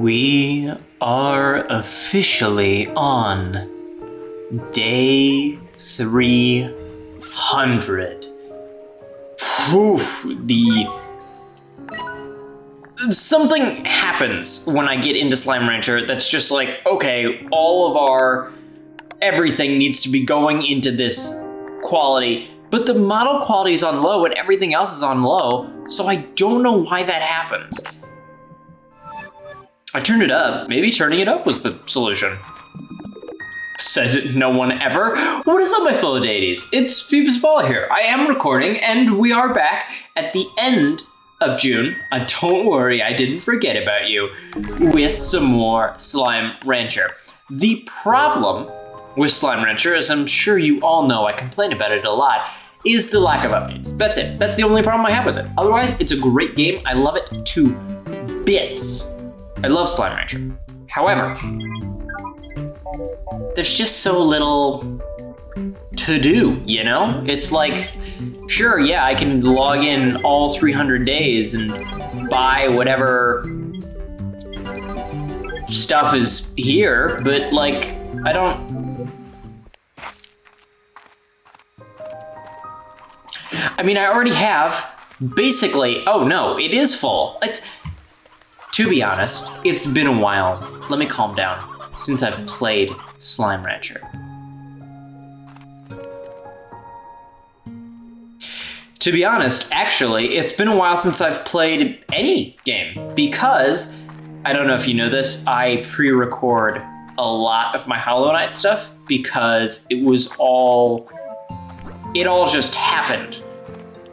We are officially on day 300. Something happens when I get into Slime Rancher that's just like, okay, all of our everything needs to be going into this quality, but the model quality is on low and everything else is on low, so I don't know why that happens. I turned it up. Maybe turning it up was the solution. Said no one ever. What is up, my fellow deities? It's Phoebus Ball here. I am recording, and we are back at the end of June. Don't worry, I didn't forget about you. With some more Slime Rancher. The problem with Slime Rancher, as I'm sure you all know, I complain about it a lot, is the lack of updates. That's it. That's the only problem I have with it. Otherwise, it's a great game. I love it to bits. I love Slime Rancher. However, there's just so little to do, you know? It's like, sure, yeah, I can log in all 300 days and buy whatever stuff is here, but like, I already have basically, oh no, it is full. To be honest, it's been a while, let me calm down, since I've played Slime Rancher. To be honest, actually, it's been a while since I've played any game, because, I don't know if you know this, I pre-record a lot of my Hollow Knight stuff, because it all just happened.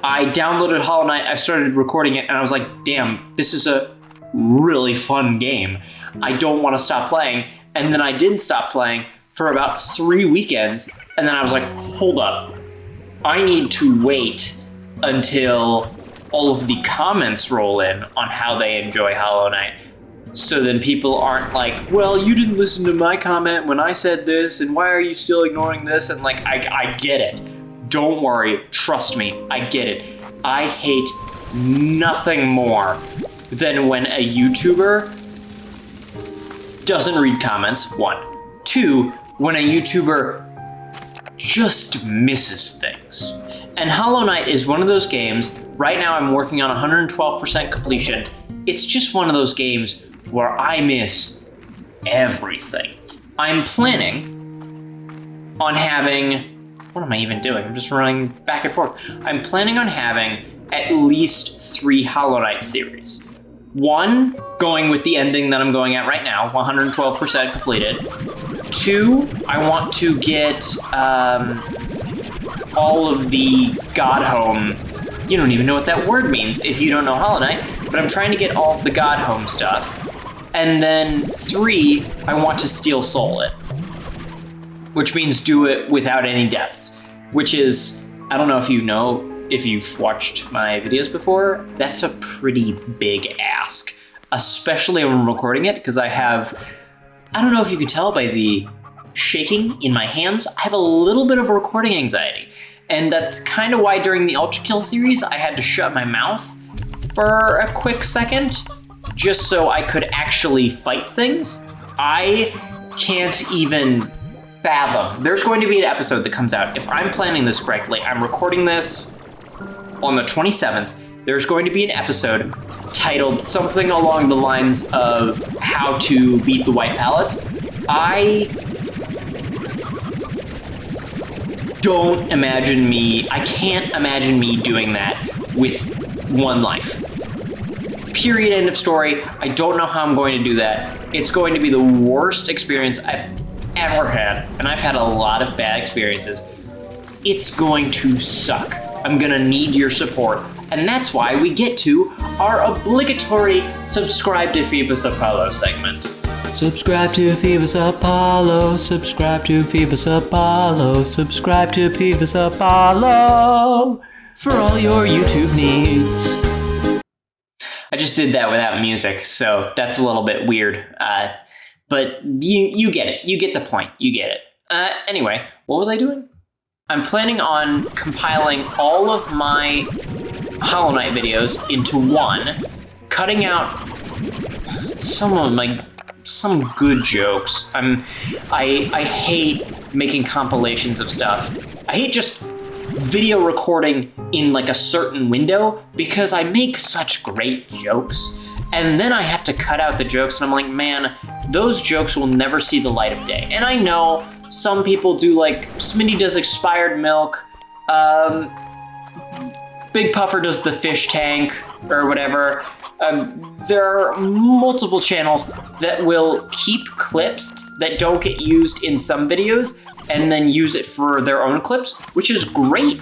I downloaded Hollow Knight, I started recording it, and I was like, damn, this is a really fun game. I don't want to stop playing. And then I didn't stop playing for about 3 weekends. And then I was like, hold up. I need to wait until all of the comments roll in on how they enjoy Hollow Knight. So then people aren't like, well, you didn't listen to my comment when I said this, and why are you still ignoring this? And like, I get it. Don't worry, trust me, I get it. I hate nothing more than when a YouTuber doesn't read comments, 1. 2, when a YouTuber just misses things. And Hollow Knight is one of those games, right now I'm working on 112% completion. It's just one of those games where I miss everything. I'm planning on having, what am I even doing? I'm just running back and forth. I'm planning on having at least 3 Hollow Knight series. 1, going with the ending that I'm going at right now, 112% completed. 2, I want to get all of the God Home. You don't even know what that word means if you don't know Hollow Knight, but I'm trying to get all of the God Home stuff. And then 3, I want to Steal Soul it, which means do it without any deaths, which is, I don't know if you know, if you've watched my videos before, that's a pretty big ask, especially when I'm recording it, because I don't know if you can tell by the shaking in my hands, I have a little bit of recording anxiety. And that's kind of why during the Ultra Kill series, I had to shut my mouth for a quick second, just so I could actually fight things. I can't even fathom. There's going to be an episode that comes out, if I'm planning this correctly, I'm recording this on the 27th, there's going to be an episode titled something along the lines of How to Beat the White Palace. I can't imagine me doing that with 1 life. Period, end of story. I don't know how I'm going to do that. It's going to be the worst experience I've ever had, and I've had a lot of bad experiences. It's going to suck. I'm gonna need your support, and that's why we get to our obligatory subscribe to Phoebus Apollo segment. Subscribe to Phoebus Apollo, subscribe to Phoebus Apollo, subscribe to Phoebus Apollo for all your YouTube needs. I just did that without music, so that's a little bit weird, but you get it. You get the point. You get it. Anyway, what was I doing? I'm planning on compiling all of my Hollow Knight videos into one, cutting out some good jokes. I hate making compilations of stuff. I hate just video recording in like a certain window because I make such great jokes. And then I have to cut out the jokes and I'm like, man, those jokes will never see the light of day. And I know some people do, like, Smitty does expired milk, Big Puffer does the fish tank or whatever. There are multiple channels that will keep clips that don't get used in some videos and then use it for their own clips, which is great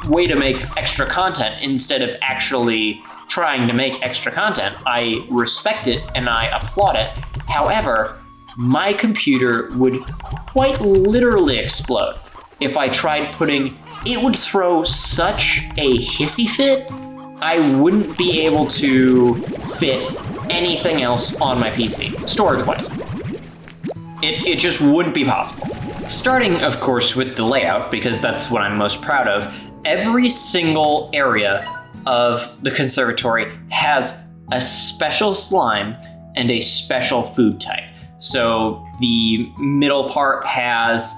way to make extra content instead of actually trying to make extra content. I respect it and I applaud it. However, my computer would quite literally explode if I tried putting, it would throw such a hissy fit, I wouldn't be able to fit anything else on my PC, storage-wise. It just wouldn't be possible. Starting, of course, with the layout, because that's what I'm most proud of, every single area of the conservatory has a special slime and a special food type. So the middle part has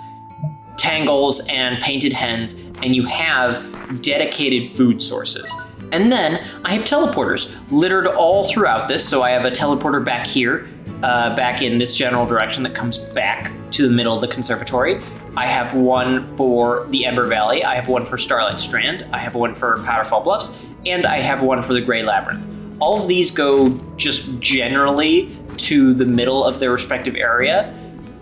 tangles and painted hens, and you have dedicated food sources. And then I have teleporters littered all throughout this. So I have a teleporter back here, back in this general direction that comes back to the middle of the conservatory. I have one for the Ember Valley. I have one for Starlight Strand. I have one for Powderfall Bluffs, and I have one for the Grey Labyrinth. All of these go just generally to the middle of their respective area,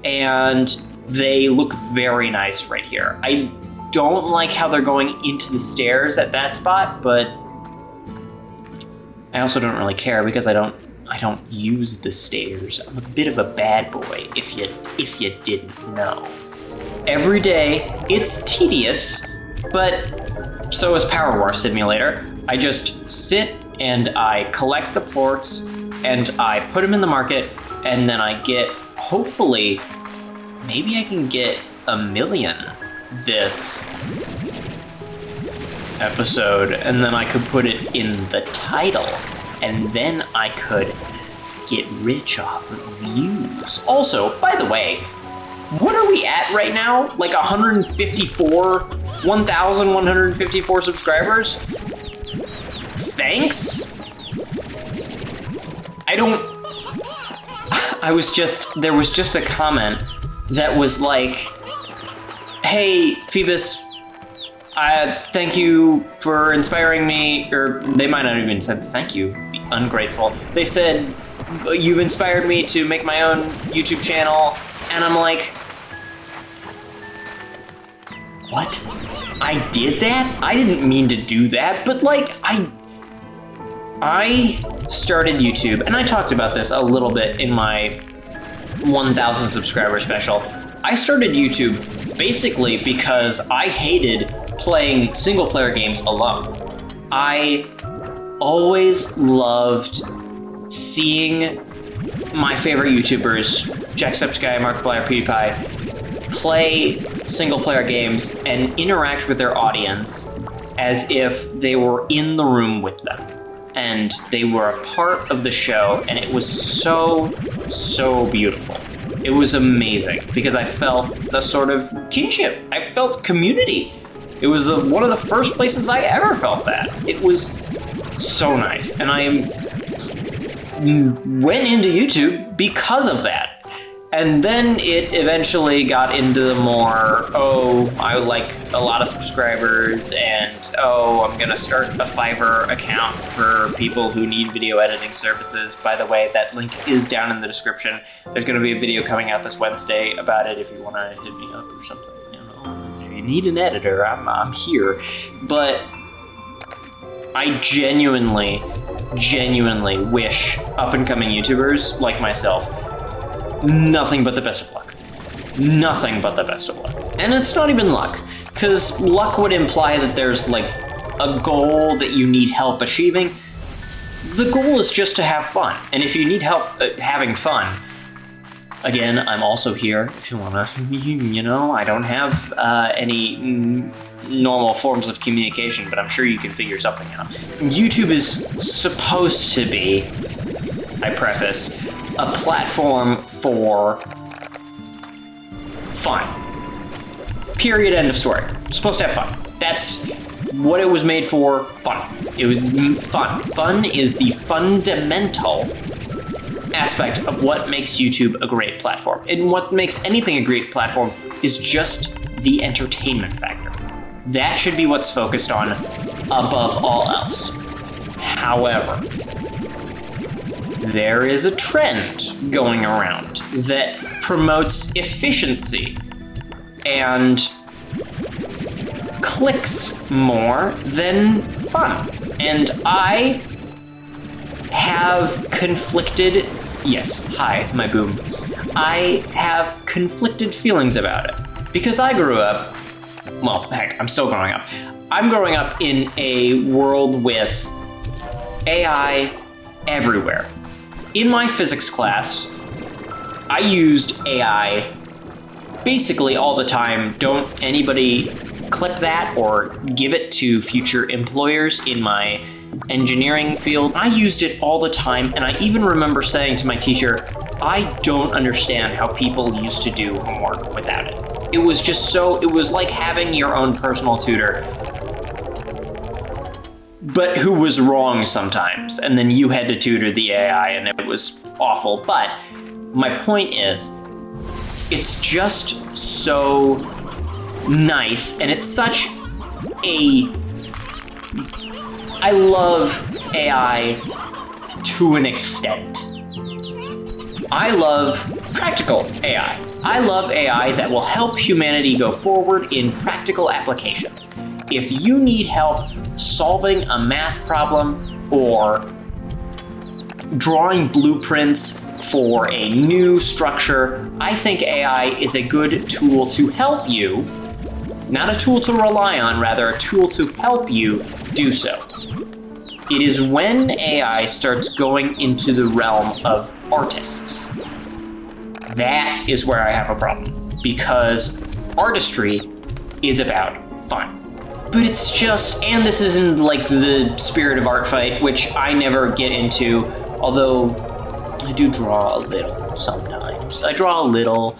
and they look very nice right here. I don't like how they're going into the stairs at that spot, but I also don't really care because I don't use the stairs. I'm a bit of a bad boy, if you didn't know. Every day, it's tedious, but so is Power War Simulator. I just sit and I collect the plorts and I put them in the market, and then I get, hopefully, maybe I can get 1 million this episode, and then I could put it in the title, and then I could get rich off of views. Also, by the way, what are we at right now? Like 1,154 subscribers? Thanks? There was just a comment that was like, hey, Phoebus, thank you for inspiring me, or they might not even said thank you, be ungrateful. They said, you've inspired me to make my own YouTube channel, and I'm like, what? I did that? I didn't mean to do that, but like, I started YouTube, and I talked about this a little bit in my 1,000 subscriber special. I started YouTube basically because I hated playing single player games alone. I always loved seeing my favorite YouTubers, Jacksepticeye, Markiplier, PewDiePie, play single player games and interact with their audience as if they were in the room with them. And they were a part of the show, and it was so, so beautiful. It was amazing because I felt the sort of kinship. I felt community. It was one of the first places I ever felt that. It was so nice, and I went into YouTube because of that. And then it eventually got into the more, oh, I like a lot of subscribers, and oh, I'm gonna start a Fiverr account for people who need video editing services. By the way, that link is down in the description. There's gonna be a video coming out this Wednesday about it if you wanna hit me up or something. You know, if you need an editor, I'm here. But I genuinely wish up-and-coming YouTubers like myself nothing but the best of luck. Nothing but the best of luck. And it's not even luck, because luck would imply that there's like a goal that you need help achieving. The goal is just to have fun. And if you need help having fun, again, I'm also here if you wanna, you know, I don't have any normal forms of communication, but I'm sure you can figure something out. YouTube is supposed to be I preface, a platform for fun. Period, end of story. It's supposed to have fun. That's what it was made for, fun. It was fun. Fun is the fundamental aspect of what makes YouTube a great platform. And what makes anything a great platform is just the entertainment factor. That should be what's focused on above all else. However, there is a trend going around that promotes efficiency and clicks more than fun. And I have conflicted, yes, hi, my boom. I have conflicted feelings about it. Because I grew up, well, heck, I'm still growing up. I'm growing up in a world with AI everywhere. In my physics class, I used AI basically all the time. Don't anybody clip that or give it to future employers in my engineering field. I used it all the time, and I even remember saying to my teacher, I don't understand how people used to do homework without it. It was just so, it was like having your own personal tutor, but who was wrong sometimes, and then you had to tutor the AI, and it was awful. But my point is, it's just so nice, and it's such a... I love AI to an extent. I love practical AI. I love AI that will help humanity go forward in practical applications. If you need help solving a math problem or drawing blueprints for a new structure, I think AI is a good tool to help you, not a tool to rely on, rather a tool to help you do so. It is when AI starts going into the realm of artists. That is where I have a problem, because artistry is about fun. But it's just, and this isn't like the spirit of art fight, which I never get into, although I do draw a little sometimes. I draw a little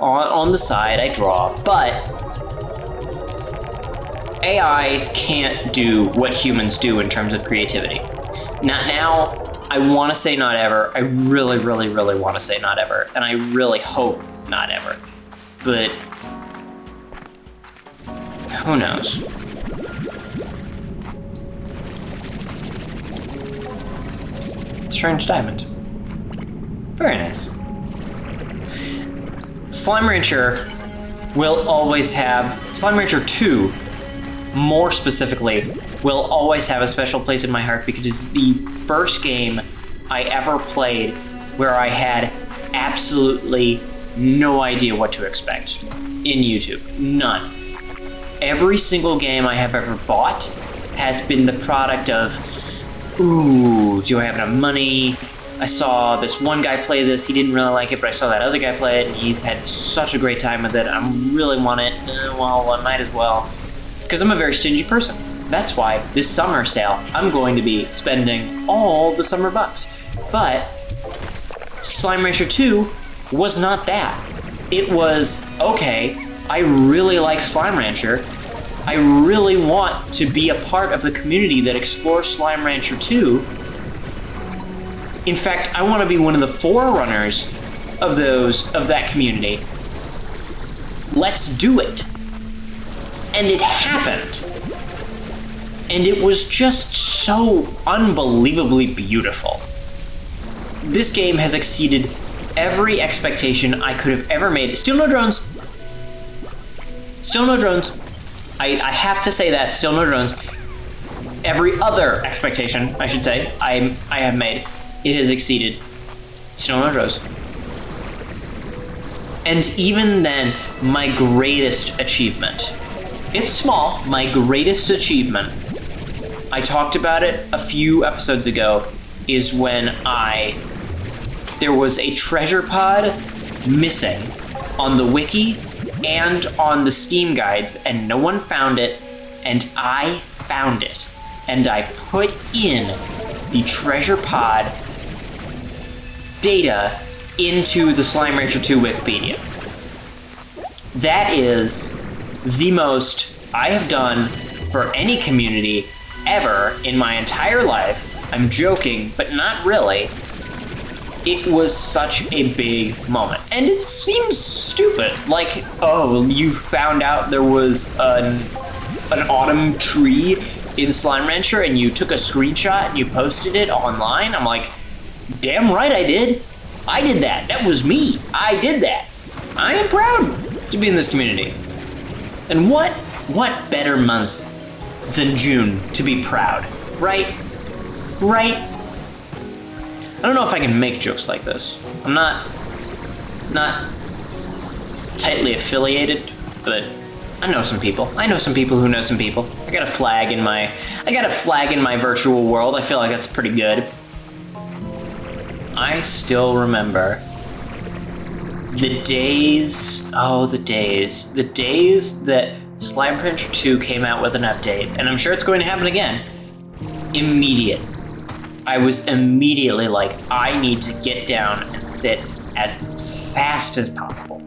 on the side, I draw, but AI can't do what humans do in terms of creativity. Not now. I want to say not ever. I really, really, really want to say not ever. And I really hope not ever. But who knows? Strange Diamond. Very nice. Slime Rancher will always have... Slime Rancher 2, more specifically, will always have a special place in my heart because it's the first game I ever played where I had absolutely no idea what to expect in YouTube. None. Every single game I have ever bought has been the product of, ooh, do I have enough money? I saw this one guy play this, he didn't really like it, but I saw that other guy play it, and he's had such a great time with it, I really want it, well, I might as well. Because I'm a very stingy person. That's why this summer sale, I'm going to be spending all the summer bucks. But Slime Rancher 2 was not that. It was, okay, I really like Slime Rancher. I really want to be a part of the community that explores Slime Rancher 2. In fact, I want to be one of the forerunners of that community. Let's do it. And it happened. And it was just so unbelievably beautiful. This game has exceeded every expectation I could have ever made. Still no drones. Still no drones. I have to say that, still no drones. Every other expectation, I should say, I have made, it has exceeded. Still no drones. And even then, my greatest achievement, it's small, my greatest achievement, I talked about it a few episodes ago, is when there was a treasure pod missing on the wiki and on the Steam guides, and no one found it, and I found it. And I put in the treasure pod data into the Slime Rancher 2 Wikipedia. That is the most I have done for any community ever in my entire life. I'm joking, but not really. It was such a big moment. And it seems stupid. Like, oh, you found out there was an autumn tree in Slime Rancher and you took a screenshot and you posted it online. I'm like, damn right I did. I did that. That was me. I did that. I am proud to be in this community. And what better month than June to be proud, right? Right? I don't know if I can make jokes like this. I'm not tightly affiliated, but I know some people. I know some people who know some people. I got a flag in my virtual world. I feel like that's pretty good. I still remember the days that Slime Rancher 2 came out with an update, and I'm sure it's going to happen again. Immediate. I was immediately like, I need to get down and sit as fast as possible.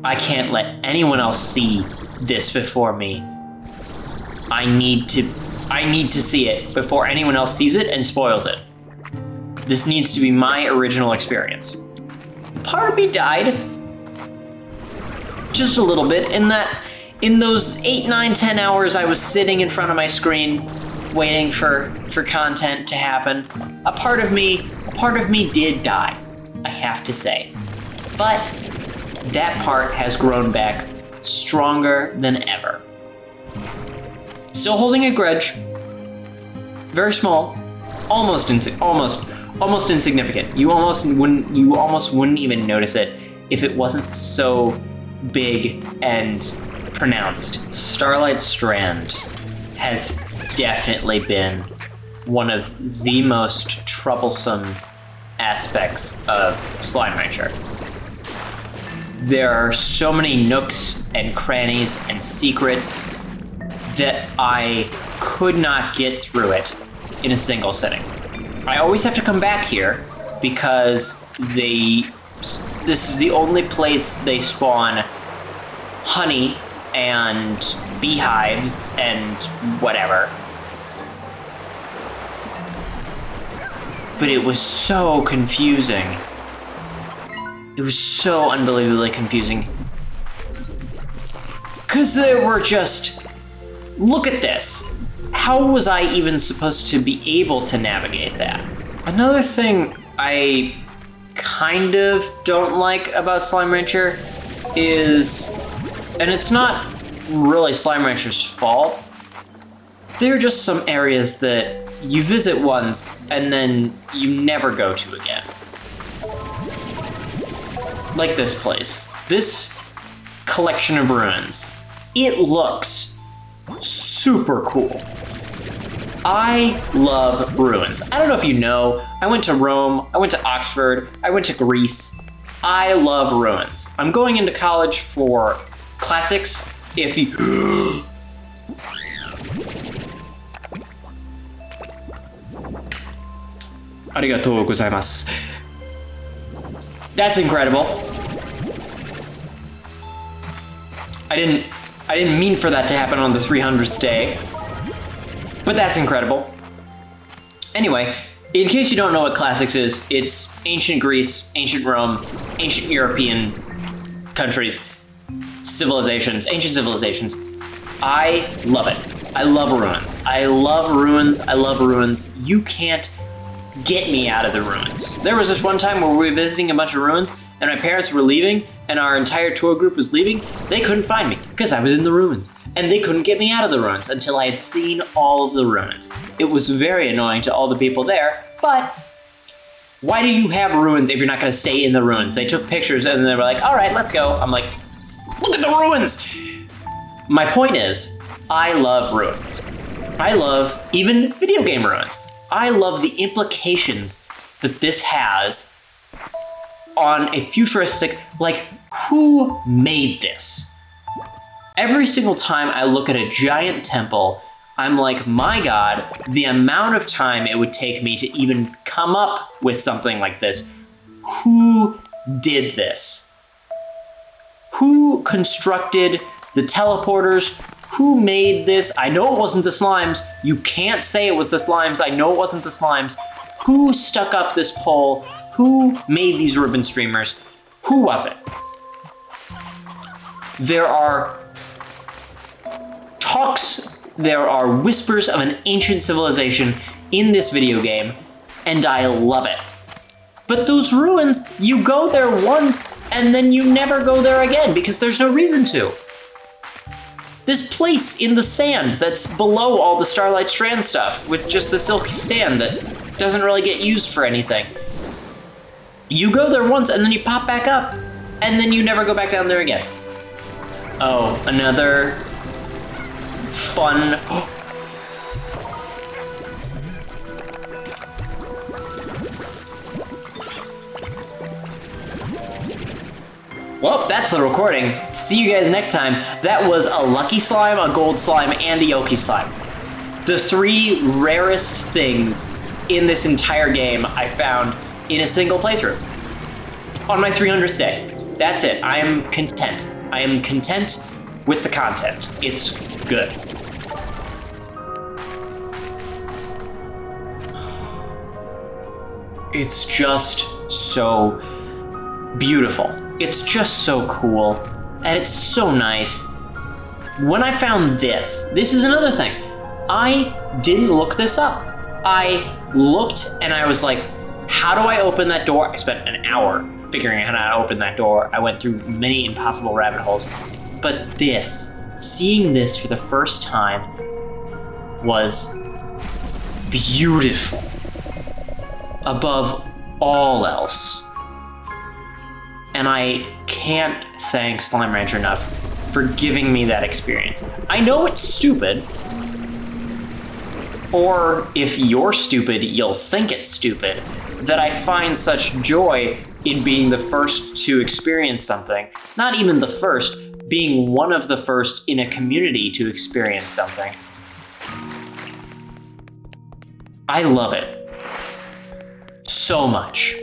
I can't let anyone else see this before me. I need to see it before anyone else sees it and spoils it. This needs to be my original experience. Part of me died. Just a little bit in those 8, 9, 10 hours I was sitting in front of my screen waiting for content to happen. A part of me did die, I have to say. But that part has grown back stronger than ever. Still holding a grudge. Very small. Almost insignificant. You almost wouldn't even notice it if it wasn't so big and pronounced. Starlight Strand has definitely been one of the most troublesome aspects of Slime Rancher. There are so many nooks and crannies and secrets that I could not get through it in a single sitting. I always have to come back here because this is the only place they spawn honey and beehives and whatever. But it was so confusing. It was so unbelievably confusing. Because there were just... Look at this. How was I even supposed to be able to navigate that? Another thing I kind of don't like about Slime Rancher is... And it's not really Slime Rancher's fault. There are just some areas that you visit once and then you never go to again. Like this place. This collection of ruins. It looks super cool. I love ruins. I don't know if you know, I went to Rome, I went to Oxford, I went to Greece. I love ruins. I'm going into college for classics. If you... Arigatou gozaimasu. That's incredible. I didn't mean for that to happen on the 300th day, but that's incredible. Anyway, in case you don't know what classics is, it's ancient Greece, ancient Rome, ancient European countries, civilizations, ancient civilizations. I love it. I love ruins. I love ruins. I love ruins. You can't get me out of the ruins. There was this one time where we were visiting a bunch of ruins and my parents were leaving and our entire tour group was leaving. They couldn't find me because I was in the ruins and they couldn't get me out of the ruins until I had seen all of the ruins. It was very annoying to all the people there, but why do you have ruins if you're not gonna stay in the ruins? They took pictures and they were like, all right, let's go. I'm like, look at the ruins. My point is, I love ruins. I love even video game ruins. I love the implications that this has on a futuristic, like, who made this? Every single time I look at a giant temple, I'm like, my God, the amount of time it would take me to even come up with something like this. Who did this? Who constructed the teleporters? Who made this? I know it wasn't the slimes. You can't say it was the slimes. I know it wasn't the slimes. Who stuck up this pole? Who made these ribbon streamers? Who was it? There are talks, there are whispers of an ancient civilization in this video game, and I love it. But those ruins, you go there once, and then you never go there again, because there's no reason to. This place in the sand that's below all the Starlight Strand stuff, with just the silky sand that doesn't really get used for anything. You go there once, and then you pop back up, and then you never go back down there again. Oh, another fun... Well, that's the recording. See you guys next time. That was a lucky slime, a gold slime, and a Yoki slime. The 3 rarest things in this entire game I found in a single playthrough. On my 300th day. That's it. I am content. I am content with the content. It's good. It's just so beautiful. It's just so cool, and it's so nice. When I found this is another thing. I didn't look this up. I looked and I was like, how do I open that door? I spent an hour figuring out how to open that door. I went through many impossible rabbit holes. But seeing this for the first time was beautiful. Above all else. And I can't thank Slime Rancher enough for giving me that experience. I know it's stupid, or if you're stupid, you'll think it's stupid, that I find such joy in being the first to experience something. Not even the first, being one of the first in a community to experience something. I love it so much.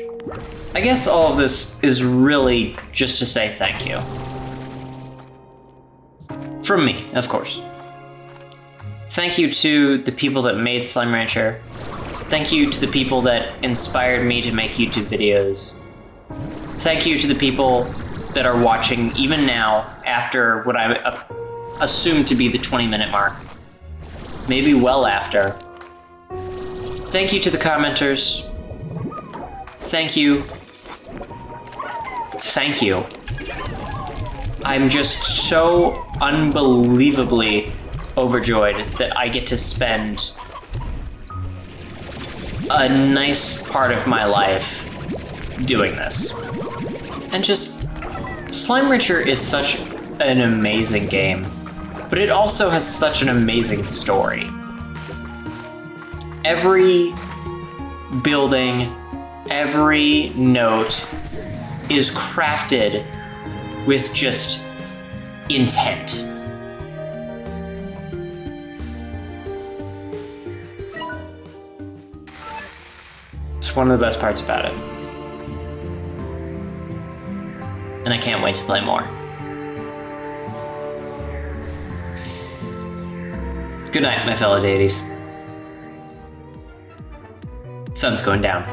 I guess all of this is really just to say thank you. From me, of course. Thank you to the people that made Slime Rancher. Thank you to the people that inspired me to make YouTube videos. Thank you to the people that are watching even now after what I assume to be the 20-minute mark. Maybe well after. Thank you to the commenters. Thank you. Thank you. I'm just so unbelievably overjoyed that I get to spend a nice part of my life doing this. And just, Slime Rancher is such an amazing game, but it also has such an amazing story. Every building, every note is crafted with just intent. It's one of the best parts about it. And I can't wait to play more. Good night, my fellow deities. Sun's going down.